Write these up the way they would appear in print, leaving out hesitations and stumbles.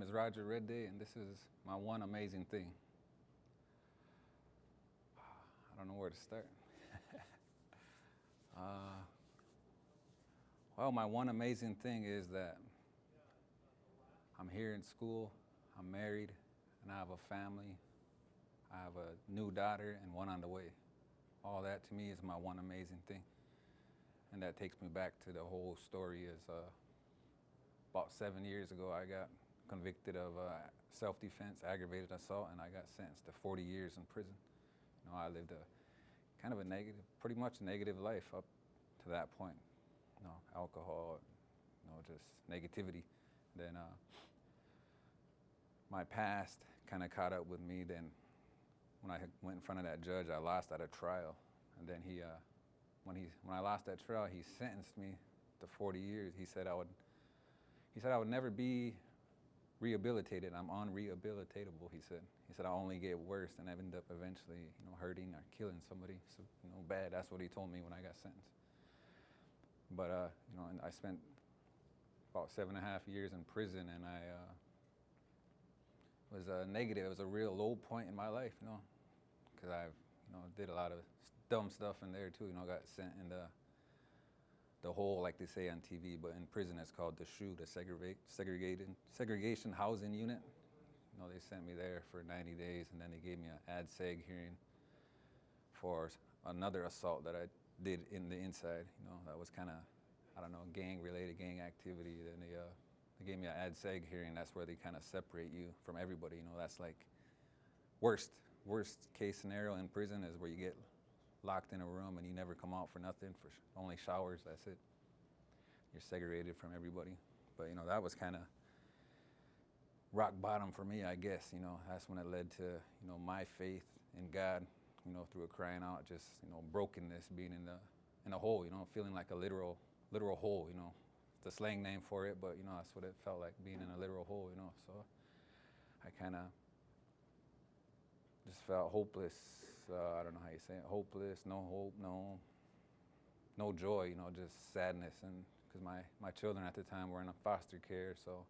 is Roger Redday, and this is my one amazing thing. I don't know where to start. Well, my one amazing thing is that I'm here in school, I'm married, and I have a family. I have a new daughter and one on the way. All that to me is my one amazing thing. And that takes me back to the whole story is about 7 years ago, I got convicted of self-defense, aggravated assault, and I got sentenced to 40 years in prison. You know, I lived a kind of a negative, pretty much negative life up to that point. You know, alcohol, you know, just negativity. Then my past kind of caught up with me. Then when I went in front of that judge, I lost at a trial. And then when I lost that trial, he sentenced me to 40 years. He said I would never be rehabilitated. I'm unrehabilitatable, he said. He said I'll only get worse and end up eventually, you know, hurting or killing somebody, so, you know, bad. That's what he told me when I got sentenced. But, you know, and I spent about 7.5 years in prison, and I was negative. It was a real low point in my life, you know, because I, you know, did a lot of dumb stuff in there too. You know, got sent in the hole, like they say on TV, but in prison it's called the SHU, the segregation housing unit. You know, they sent me there for 90 days, and then they gave me an ad-seg hearing for another assault that I did in the inside. You know, that was kind of, I don't know, gang-related, gang activity. Then they gave me an ad-seg hearing. That's where they kind of separate you from everybody. You know, that's like worst case scenario in prison is where you get locked in a room and you never come out for nothing, for only showers, that's it. You're segregated from everybody. But, you know, that was kind of rock bottom for me, I guess. You know, that's when it led to, you know, my faith in God, you know, through a crying out, just, you know, brokenness, being in a hole, you know, feeling like a literal hole, you know. It's a slang name for it, but, you know, that's what it felt like, being in a literal hole, you know. So I kind of just felt hopeless. I don't know how you say it, hopeless, no hope, no joy, you know, just sadness. And because my children at the time were in a foster care, so.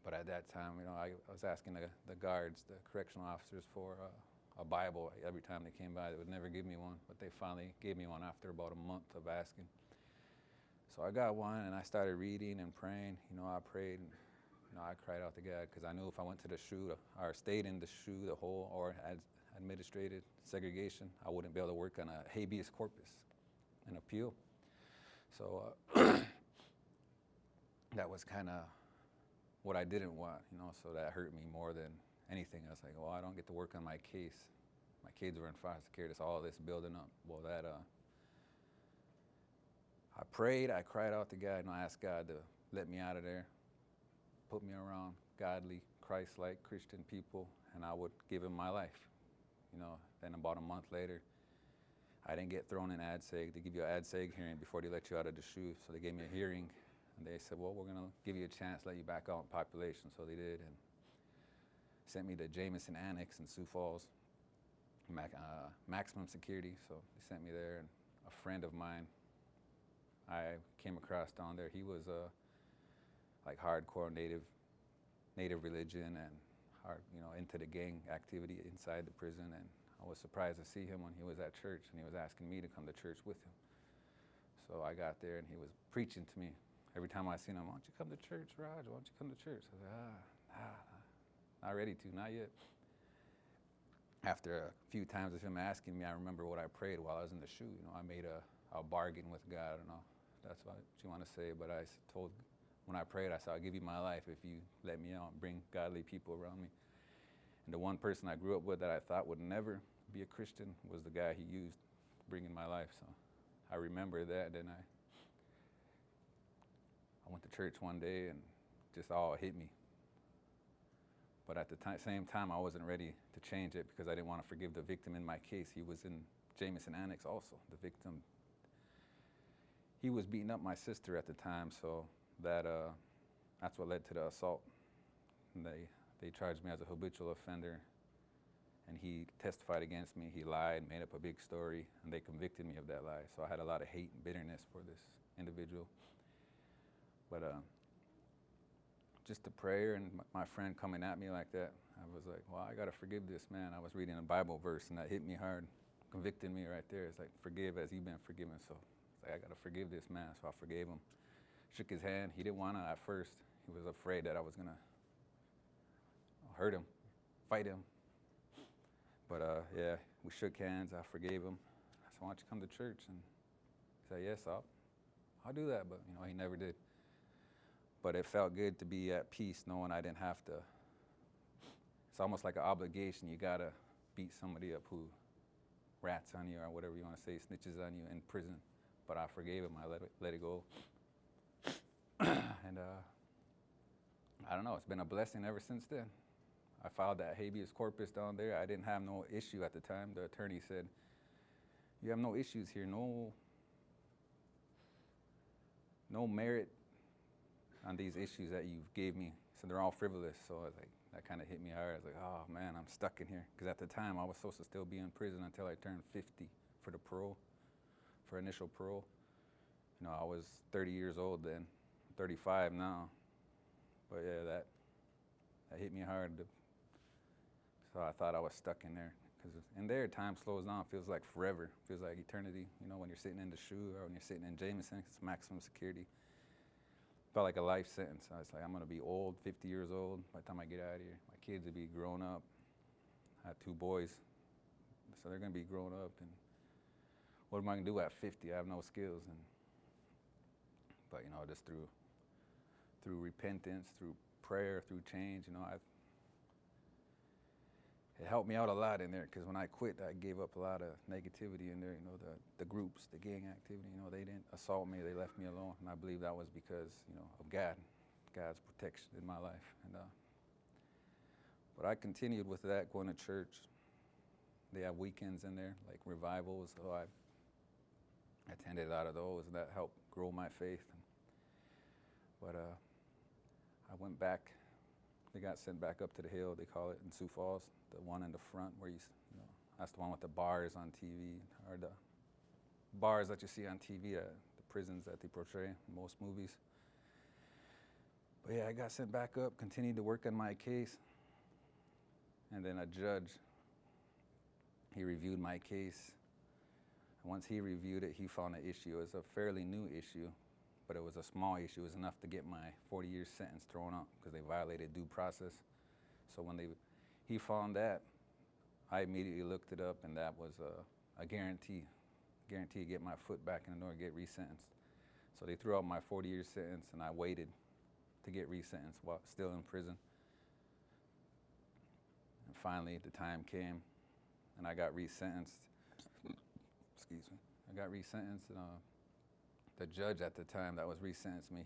But at that time, you know, I was asking the guards, the correctional officers, for a Bible every time they came by. They would never give me one, but they finally gave me one after about a month of asking. So I got one, and I started reading and praying. You know, I prayed, and, you know, I cried out to God, because I knew if I went to the SHU or stayed in the SHU, the hole, or administrated segregation, I wouldn't be able to work on a habeas corpus, an appeal. So that was kind of what I didn't want, you know, so that hurt me more than anything. I was like, well, I don't get to work on my case. My kids were in foster care. There's all this building up. Well, that, I prayed, I cried out to God, and I asked God to let me out of there, put me around godly, Christ-like Christian people, and I would give him my life. You know, then about a month later, I didn't get thrown in ad-seg. They give you an ad-seg hearing before they let you out of the SHU. So they gave me a hearing, and they said, well, we're going to give you a chance, let you back out in population. So they did, and sent me to Jameson Annex in Sioux Falls, maximum security. So they sent me there, and a friend of mine I came across down there, he was like hardcore native religion and hard, you know, into the gang activity inside the prison. And I was surprised to see him when he was at church, and he was asking me to come to church with him. So I got there, and he was preaching to me. Every time I seen him, why don't you come to church, Raj? Why don't you come to church? I was like, not ready to, not yet. After a few times of him asking me, I remember what I prayed while I was in the SHU. You know, I made a bargain with God. I don't know if that's what you want to say, but I told, when I prayed, I said, I'll give you my life if you let me out and bring godly people around me. And the one person I grew up with that I thought would never be a Christian was the guy he used bringing my life. So I remember that. Then I went to church one day, and just all hit me. But at the same time, I wasn't ready to change it, because I didn't want to forgive the victim in my case. He was in Jameson Annex also, the victim. He was beating up my sister at the time, so that's what led to the assault. And they charged me as a habitual offender, and he testified against me. He lied, made up a big story, and they convicted me of that lie. So I had a lot of hate and bitterness for this individual. But just the prayer and my friend coming at me like that, I was like, well, I got to forgive this man. I was reading a Bible verse, and that hit me hard, convicted me right there. It's like, forgive as you've been forgiven. So it's like, I got to forgive this man. So I forgave him. Shook his hand. He didn't want to at first. He was afraid that I was going to hurt him, fight him. But yeah, we shook hands. I forgave him. I said, why don't you come to church? And he said, yes, I'll do that. But, he never did. But it felt good to be at peace knowing I didn't have to. It's almost like an obligation. You got to beat somebody up who rats on you or whatever you want to say, snitches on you in prison. But I forgave him. I let it go. And I don't know. It's been a blessing ever since then. I filed that habeas corpus down there. I didn't have no issue at the time. The attorney said, you have no issues here, no merit on these issues that you gave me. So they're all frivolous. So I was like, that kind of hit me hard. I was like, oh man, I'm stuck in here. Because at the time, I was supposed to still be in prison until I turned 50 for the parole, for initial parole. I was 30 years old then, 35 now. But yeah, that hit me hard. So I thought I was stuck in there. Because in there, time slows down. Feels like forever. Feels like eternity. When you're sitting in the shoe or when you're sitting in Jameson, it's maximum security. Felt like a life sentence. I was like, I'm going to be old, 50 years old by the time I get out of here. My kids will be grown up. I have 2 boys, so they're going to be grown up. And what am I going to do at 50? I have no skills. But just through repentance, through prayer, through change, it helped me out a lot in there, because when I quit, I gave up a lot of negativity in there. The groups, the gang activity, they didn't assault me. They left me alone, and I believe that was because, of God's protection in my life. But I continued with that, going to church. They have weekends in there, like revivals. So I attended a lot of those, and that helped grow my faith. But I went back. They got sent back up to the hill, they call it, in Sioux Falls, the one in the front where that's the one with the bars on TV, or the bars that you see on TV, the prisons that they portray in most movies. But yeah, I got sent back up, continued to work on my case, and then a judge, he reviewed my case. Once he reviewed it, he found an issue. It was a fairly new issue, but it was a small issue. It was enough to get my 40-year sentence thrown out because they violated due process. So when he found that, I immediately looked it up, and that was a guarantee to get my foot back in the door, get resentenced. So they threw out my 40-year sentence, and I waited to get resentenced while still in prison. And finally, the time came, and I got resentenced. Excuse me. I got resentenced, and the judge at the time that was resentenced me,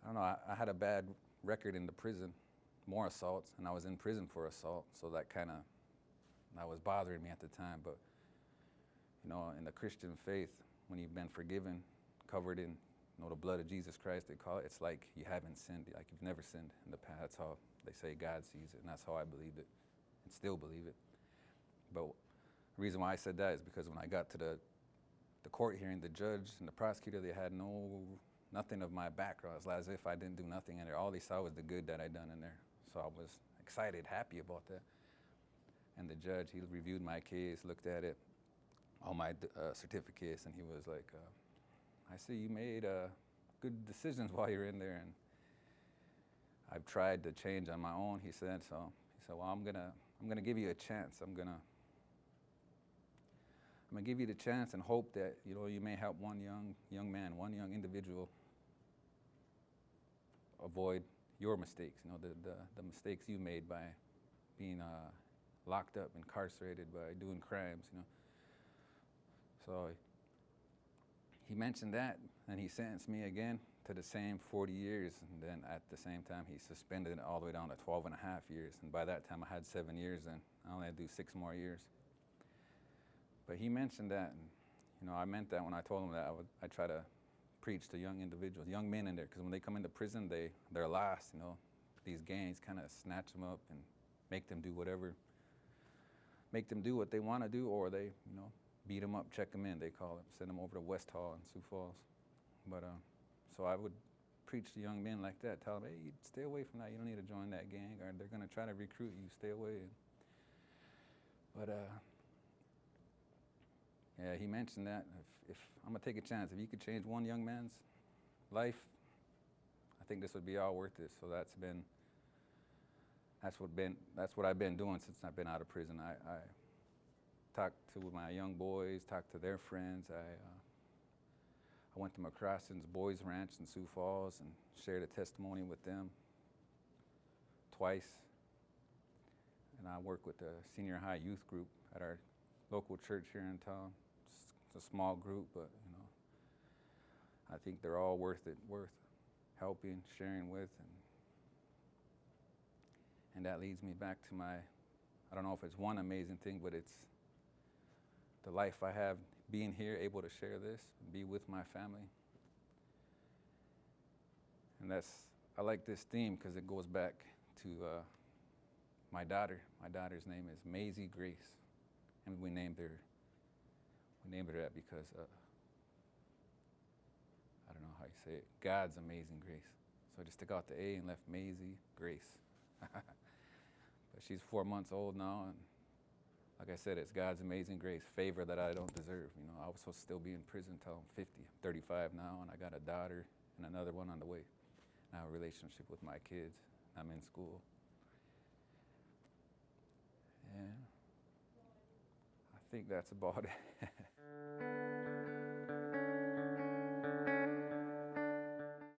I don't know, I had a bad record in the prison, more assaults, and I was in prison for assault, so that was bothering me at the time. But, in the Christian faith, when you've been forgiven, covered in, the blood of Jesus Christ, they call it, it's like you haven't sinned, like you've never sinned in the past. That's how they say God sees it, and that's how I believed it, and still believe it. But the reason why I said that is because when I got to the court hearing, the judge and the prosecutor, they had nothing of my background. It's as if I didn't do nothing in there. All they saw was the good that I done in there. So I was excited, happy about that. And the judge, he reviewed my case, looked at it, all my certificates, and he was like, I see you made good decisions while you're in there, and I've tried to change on my own, he said. So he said, well, I'm gonna give you a chance. I'm gonna give you the chance and hope that you may help one young man, one young individual avoid your mistakes, the mistakes you made by being locked up, incarcerated, by doing crimes, So he mentioned that, and he sentenced me again to the same 40 years, and then at the same time he suspended it all the way down to 12 and a half years, and by that time I had 7 years, and I only had to do 6 more years. But he mentioned that, and I meant that when I told him that I try to preach to young individuals, young men in there, because when they come into prison, they're lost. These gangs kind of snatch them up and make them do what they want to do, or they, beat them up, check them in, they call it, send them over to West Hall in Sioux Falls. But so I would preach to young men like that. Tell them, hey, stay away from that. You don't need to join that gang, or they're going to try to recruit you. Stay away. But yeah, he mentioned that if I'm going to take a chance, if you could change one young man's life, I think this would be all worth it. So that's what I've been doing since I've been out of prison. I talked to my young boys, talked to their friends. I went to McCrossin's Boys Ranch in Sioux Falls and shared a testimony with them twice. And I work with the senior high youth group at our local church here in town. It's a small group, but I think they're all worth it, worth helping, sharing with, and that leads me back to I don't know if it's one amazing thing, but it's the life I have being here, able to share this, and be with my family. And I like this theme because it goes back to my daughter. My daughter's name is Maisie Grace, and we named her that because I don't know how you say it, God's amazing grace. So I just took out the A and left Maisie Grace. But she's 4 months old now, and like I said, it's God's amazing grace, favor that I don't deserve. I was supposed to still be in prison until I'm 50. I'm 35 now, and I got a daughter and another one on the way. I have a relationship with my kids. I'm in school. And I think that's about it.